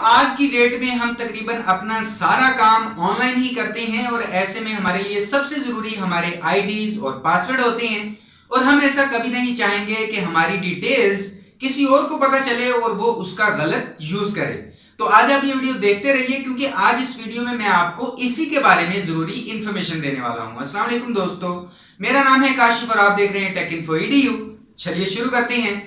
आज की डेट में हम तकरीबन अपना सारा काम ऑनलाइन ही करते हैं और ऐसे में हमारे लिए सबसे जरूरी हमारे आईडीज और पासवर्ड होते हैं और हम ऐसा कभी नहीं चाहेंगे कि हमारी डिटेल्स किसी और को पता चले और वो उसका गलत यूज करे। तो आज आप ये वीडियो देखते रहिए क्योंकि आज इस वीडियो में मैं आपको इसी के बारे में जरूरी इंफॉर्मेशन देने वाला हूं। अस्सलाम वालेकुम दोस्तों, मेरा नाम है काशिफ और आप देख रहे हैं टेक इन्फो EDU। चलिए शुरू करते हैं।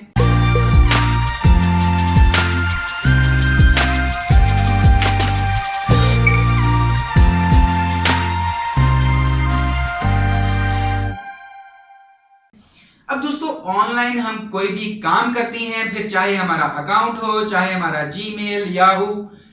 अब दोस्तों, ऑनलाइन हम कोई भी काम करते हैं, फिर चाहे हमारा अकाउंट हो, चाहे हमारा जीमेल, याहू,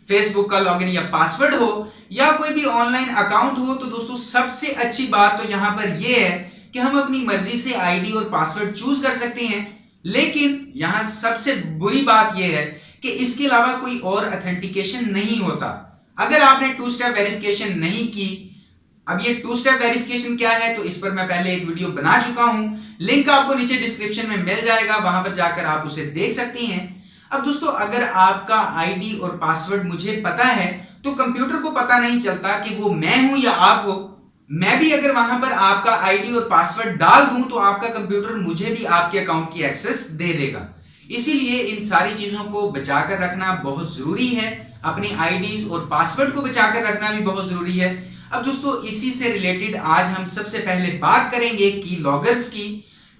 फेसबुक का लॉगिन या पासवर्ड हो या कोई भी ऑनलाइन अकाउंट हो, तो दोस्तों सबसे अच्छी बात तो यहां पर यह है कि हम अपनी मर्जी से आईडी और पासवर्ड चूज कर सकते हैं। लेकिन यहां सबसे बुरी बात यह है कि इसके अलावा कोई और ऑथेंटिकेशन नहीं होता। अगर आपने 2 स्टेप वेरिफिकेशन नहीं की, अब ये 2 स्टेप वेरिफिकेशन क्या है तो इस पर मैं पहले एक वीडियो बना चुका हूं, लिंक आपको नीचे डिस्क्रिप्शन में मिल जाएगा, वहां पर जाकर आप उसे देख सकते हैं। अब दोस्तों, अगर आपका आईडी और पासवर्ड मुझे पता है तो कंप्यूटर को पता नहीं चलता कि वो मैं हूं या आप हो। मैं भी अगर वहां पर आपका आईडी और पासवर्ड डाल दूं तो आपका कंप्यूटर मुझे भी आपके अकाउंट की एक्सेस दे देगा। इसीलिए इन सारी चीजों को बचाकर रखना बहुत जरूरी है, अपनी आईडी और पासवर्ड को बचाकर रखना भी बहुत जरूरी है। अब दोस्तों, इसी से रिलेटेड आज हम सबसे पहले बात करेंगे की लॉगर्स की।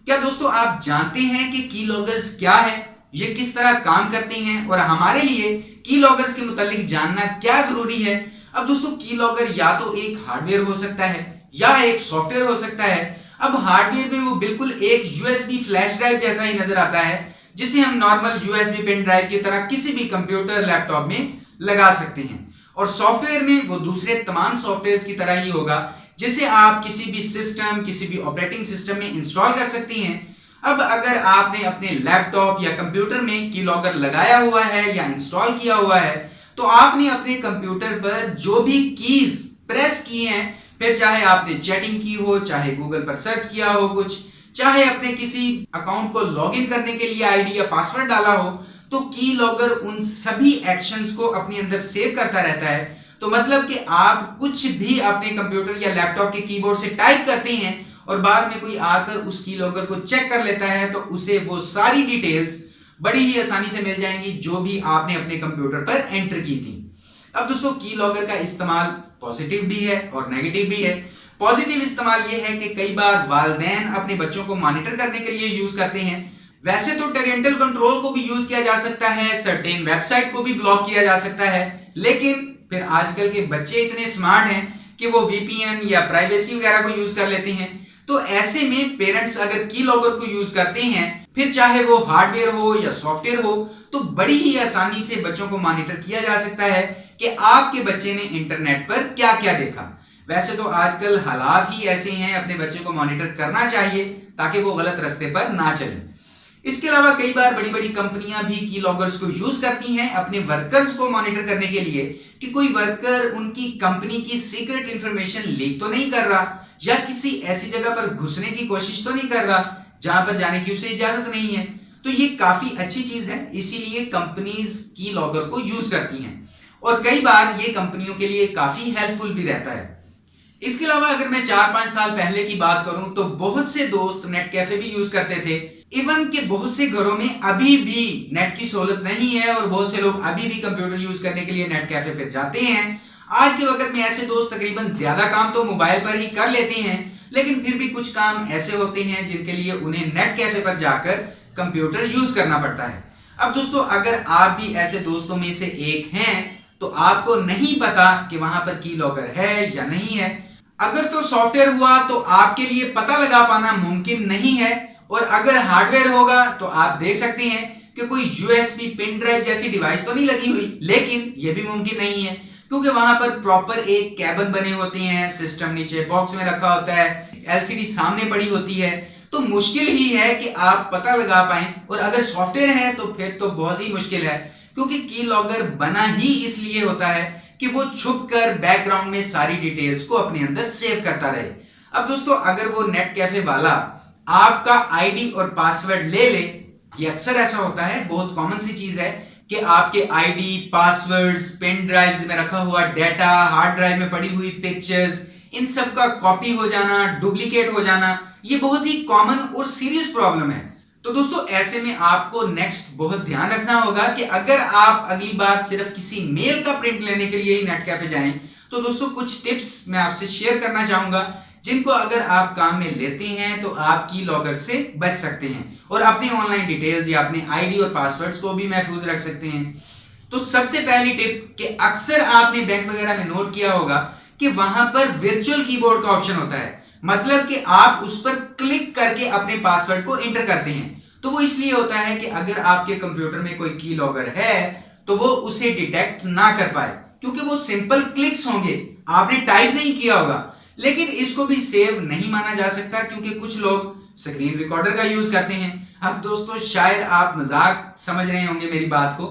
क्या दोस्तों आप जानते हैं कि की लॉगर्स क्या है, ये किस तरह काम करते हैं और हमारे लिए की लॉगर्स के मुतालिक जानना क्या जरूरी है। अब दोस्तों, की लॉगर या तो एक हार्डवेयर हो सकता है या एक सॉफ्टवेयर हो सकता है। अब हार्डवेयर में वो बिल्कुल एक यूएसबी फ्लैश ड्राइव जैसा ही नजर आता है, जिसे हम नॉर्मल यूएसबी पेन ड्राइव की तरह किसी भी कंप्यूटर लैपटॉप में लगा सकते हैं। और सॉफ्टवेयर में वो दूसरे तमाम सॉफ्टवेयर्स की तरह ही होगा, जिसे आप किसी भी सिस्टम, किसी भी ऑपरेटिंग सिस्टम में इंस्टॉल कर सकते हैं। अब अगर आपने अपने लैपटॉप या कंप्यूटर में की लॉगर लगाया हुआ है या इंस्टॉल किया हुआ है, तो आपने अपने कंप्यूटर पर जो भी कीज प्रेस किए हैं, फिर चाहे आपने चैटिंग की हो, चाहे गूगल पर सर्च किया हो कुछ, चाहे अपने किसी अकाउंट को लॉगिन करने के लिए आईडी या पासवर्ड डाला हो, तो की लॉगर उन सभी एक्शंस को अपने अंदर सेव करता रहता है। तो मतलब कि आप कुछ भी अपने कंप्यूटर या लैपटॉप के कीबोर्ड से टाइप करते हैं और बाद में कोई आकर उस की लॉगर को चेक कर लेता है, तो उसे वो सारी डिटेल्स बड़ी ही आसानी से मिल जाएंगी जो भी आपने अपने कंप्यूटर पर एंटर की थी। अब दोस्तों, की लॉगर का इस्तेमाल पॉजिटिव भी है और नेगेटिव भी है। पॉजिटिव इस्तेमाल यह है कि कई बार वालिदैन अपने बच्चों को मॉनिटर करने के लिए यूज करते हैं। वैसे तो पेरेंटल कंट्रोल को भी यूज किया जा सकता है, सर्टेन वेबसाइट को भी ब्लॉक किया जा सकता है, लेकिन फिर आजकल के बच्चे इतने स्मार्ट हैं कि वो VPN या प्राइवेसी वगैरह को यूज कर लेते हैं। तो ऐसे में पेरेंट्स अगर की लॉगर को यूज करते हैं, फिर चाहे वो हार्डवेयर हो या सॉफ्टवेयर हो, तो बड़ी ही आसानी से बच्चों को मॉनिटर किया जा सकता है कि आपके बच्चे ने इंटरनेट पर क्या क्या देखा। वैसे तो आजकल हालात ही ऐसे हैं, अपने बच्चे को मॉनिटर करना चाहिए ताकि वो गलत रास्ते पर ना चले। इसके अलावा कई बार बड़ी बड़ी कंपनियां भी की लॉगर्स को यूज करती हैं अपने वर्कर्स को मॉनिटर करने के लिए कि कोई वर्कर उनकी कंपनी की सीक्रेट इंफॉर्मेशन लीक तो नहीं कर रहा या किसी ऐसी जगह पर घुसने की कोशिश तो नहीं कर रहा जहां पर जाने की उसे इजाजत नहीं है। तो ये काफी अच्छी चीज है, इसीलिए कंपनीज की लॉगर को यूज करती हैं और कई बार ये कंपनियों के लिए काफी हेल्पफुल भी रहता है। इसके अलावा अगर मैं 4-5 साल पहले की बात करूं तो बहुत से दोस्त नेट कैफे भी यूज करते थे। इवन के बहुत से घरों में अभी भी नेट की सहूलत नहीं है और बहुत से लोग अभी भी कंप्यूटर यूज करने के लिए नेट कैफे पे जाते हैं। आज के वक्त में ऐसे दोस्त तकरीबन ज्यादा काम तो मोबाइल पर ही कर लेते हैं, लेकिन फिर भी कुछ काम ऐसे होते हैं जिनके लिए उन्हें नेट कैफे पर जाकर कंप्यूटर यूज करना पड़ता है। अब दोस्तों, अगर आप भी ऐसे दोस्तों में से एक हैं तो आपको नहीं पता कि वहां पर की लॉगर है या नहीं है। अगर तो सॉफ्टवेयर हुआ तो आपके लिए पता लगा पाना मुमकिन नहीं है, और अगर हार्डवेयर होगा तो आप देख सकते हैं कि कोई यूएसबी पेन ड्राइव जैसी डिवाइस तो नहीं लगी हुई, लेकिन यह भी मुमकिन नहीं है क्योंकि वहां पर प्रॉपर एक कैबिन बने होते हैं, सिस्टम नीचे बॉक्स में रखा होता है, एलसीडी सामने पड़ी होती है, तो मुश्किल ही है कि आप पता लगा पाएं। और अगर सॉफ्टवेयर है तो फिर तो बहुत ही मुश्किल है, क्योंकि की लॉगर बना ही इसलिए होता है कि वो छुपकर बैकग्राउंड में सारी डिटेल्स को अपने अंदर सेव करता रहे। अब दोस्तों, अगर वो नेट कैफे वाला आपका आईडी और पासवर्ड ले ले, ये अक्सर ऐसा होता है, बहुत कॉमन सी चीज है कि आपके आईडी, पासवर्ड्स, पेन ड्राइव्स में रखा हुआ डेटा, हार्ड ड्राइव में पड़ी हुई पिक्चर्स, इन सब का कॉपी हो जाना, डुप्लीकेट हो जाना, ये बहुत ही कॉमन और सीरियस प्रॉब्लम है। तो दोस्तों ऐसे में आपको नेक्स्ट बहुत ध्यान रखना होगा कि अगर आप अगली बार सिर्फ किसी मेल का प्रिंट लेने के लिए ही नेट कैफे जाएं, तो दोस्तों कुछ टिप्स मैं आपसे शेयर करना चाहूंगा जिनको अगर आप काम में लेते हैं तो आपकी लॉगर से बच सकते हैं और अपनी ऑनलाइन डिटेल्स या अपने आईडी और पासवर्ड्स को भी महफूज रख सकते हैं। तो सबसे पहली टिप कि अक्सर आपने बैंक वगैरह में नोट किया होगा कि वहां पर वर्चुअल कीबोर्ड का ऑप्शन होता है, मतलब कि आप उस पर क्लिक करके अपने पासवर्ड को एंटर करते हैं। तो वो इसलिए होता है कि अगर आपके कंप्यूटर में कोई की लॉगर है तो वो उसे डिटेक्ट ना कर पाए, क्योंकि वो सिंपल क्लिक्स होंगे, आपने टाइप नहीं किया होगा। लेकिन इसको भी सेव नहीं माना जा सकता क्योंकि कुछ लोग स्क्रीन रिकॉर्डर का यूज करते हैं। अब दोस्तों शायद आप मजाक समझ रहे होंगे मेरी बात को,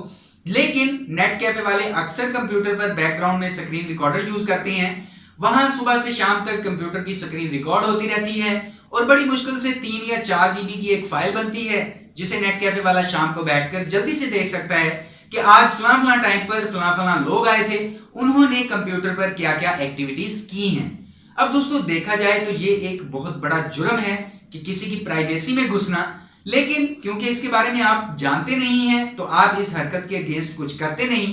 लेकिन नेट कैफे वाले अक्सर कंप्यूटर पर बैकग्राउंड में स्क्रीन रिकॉर्डर यूज करते हैं। वहां सुबह से शाम तक कंप्यूटर की स्क्रीन रिकॉर्ड होती रहती है और बड़ी मुश्किल से 3 या 4 GB की एक फाइल बनती है जिसे नेट कैफे वाला शाम को बैठकर जल्दी से देख सकता है कि आज फलां टाइम पर फलां लोग आए थे, उन्होंने कंप्यूटर पर क्या क्या एक्टिविटीज की हैं। अब दोस्तों देखा जाए तो ये एक बहुत बड़ा जुर्म है कि किसी की प्राइवेसी में घुसना, लेकिन क्योंकि इसके बारे में आप जानते नहीं हैं तो आप इस हरकत के अगेंस्ट कुछ करते नहीं।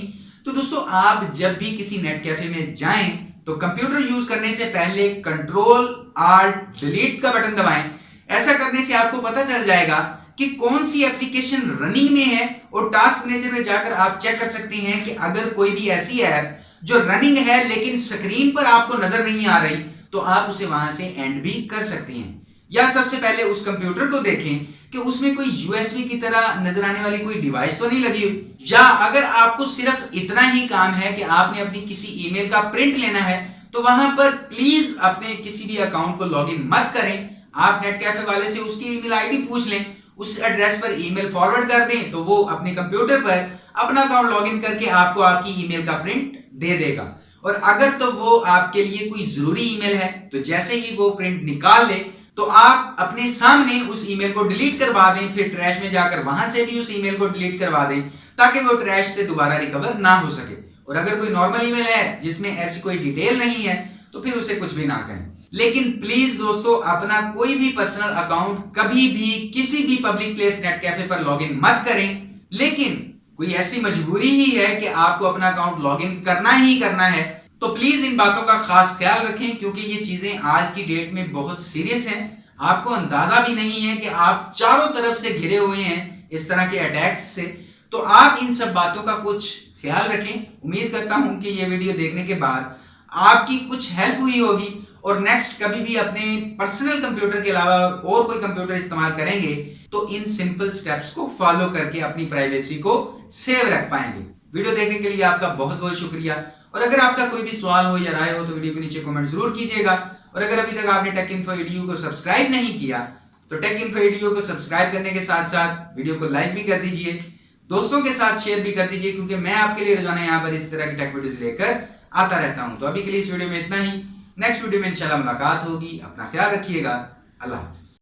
तो दोस्तों आप जब भी किसी नेट कैफे में जाएं तो कंप्यूटर यूज करने से पहले Ctrl+Alt+Delete का बटन दबाएं। ऐसा करने से आपको पता चल जाएगा कि कौन सी एप्लीकेशन रनिंग में है और टास्क मैनेजर में जाकर आप चेक कर सकते हैं कि अगर कोई भी ऐसी ऐप जो रनिंग है लेकिन स्क्रीन पर आपको नजर नहीं आ रही तो आप उसे वहां से एंड भी कर सकते हैं। या सबसे पहले उस कंप्यूटर को देखें कि उसमें कोई यूएसबी की तरह नजर आने वाली कोई डिवाइस तो नहीं लगी हुई। या अगर आपको सिर्फ इतना ही काम है कि आपने अपनी किसी ईमेल का प्रिंट लेना है तो वहां पर प्लीज अपने किसी भी अकाउंट को लॉगिन मत करें। आप नेट कैफे वाले से उसकी ईमेल आईडी पूछ लें, उस एड्रेस पर ईमेल फॉरवर्ड कर दें तो वो अपने कंप्यूटर पर अपना अकाउंट लॉगिन करके आपको आपकी ईमेल का प्रिंट दे देगा। और अगर तो वो आपके लिए कोई जरूरी ईमेल है तो जैसे ही वो प्रिंट निकाल ले तो आप अपने सामने उस ईमेल को डिलीट करवा दें, फिर ट्रैश में जाकर वहां से भी उस ईमेल को डिलीट करवा दें ताकि वो ट्रैश से दोबारा रिकवर ना हो सके। और अगर कोई नॉर्मल ईमेल है जिसमें ऐसी कोई डिटेल नहीं है तो फिर उसे कुछ भी ना कहें। लेकिन प्लीज दोस्तों अपना कोई भी पर्सनल अकाउंट कभी भी किसी भी पब्लिक प्लेस नेट कैफे पर लॉगिन मत करें। लेकिन कोई ऐसी मजबूरी ही है कि आपको अपना अकाउंट लॉगिन करना ही करना है तो प्लीज इन बातों का खास ख्याल रखें क्योंकि ये चीजें आज की डेट में बहुत सीरियस हैं। आपको अंदाजा भी नहीं है कि आप चारों तरफ से घिरे हुए हैं इस तरह के अटैक्स से। तो आप इन सब बातों का कुछ ख्याल रखें। उम्मीद करता हूं कि ये वीडियो देखने के बाद आपकी कुछ हेल्प हुई होगी और नेक्स्ट कभी भी अपने पर्सनल कंप्यूटर के अलावा और कोई कंप्यूटर इस्तेमाल करेंगे तो इन सिंपल स्टेप्स को फॉलो करके अपनी प्राइवेसी को सेव रख पाएंगे। वीडियो देखने के लिए आपका बहुत बहुत शुक्रिया और अगर आपका कोई भी सवाल हो या राय हो तो वीडियो के नीचे कमेंट जरूर कीजिएगा। और अगर अभी तक आपने टेक इन्फो एडू को सब्सक्राइब नहीं किया तो टेक इन्फो एडू को सब्सक्राइब करने के साथ साथ वीडियो को लाइक भी कर दीजिए, दोस्तों के साथ शेयर भी कर दीजिए क्योंकि मैं आपके लिए रोजाना यहाँ पर इस तरह की टेक वीडियोस लेकर आता रहता हूँ। तो अभी के लिए इस वीडियो में इतना ही, नेक्स्ट वीडियो में इंशाल्लाह मुलाकात होगी। अपना ख्याल रखिएगा। अल्लाह।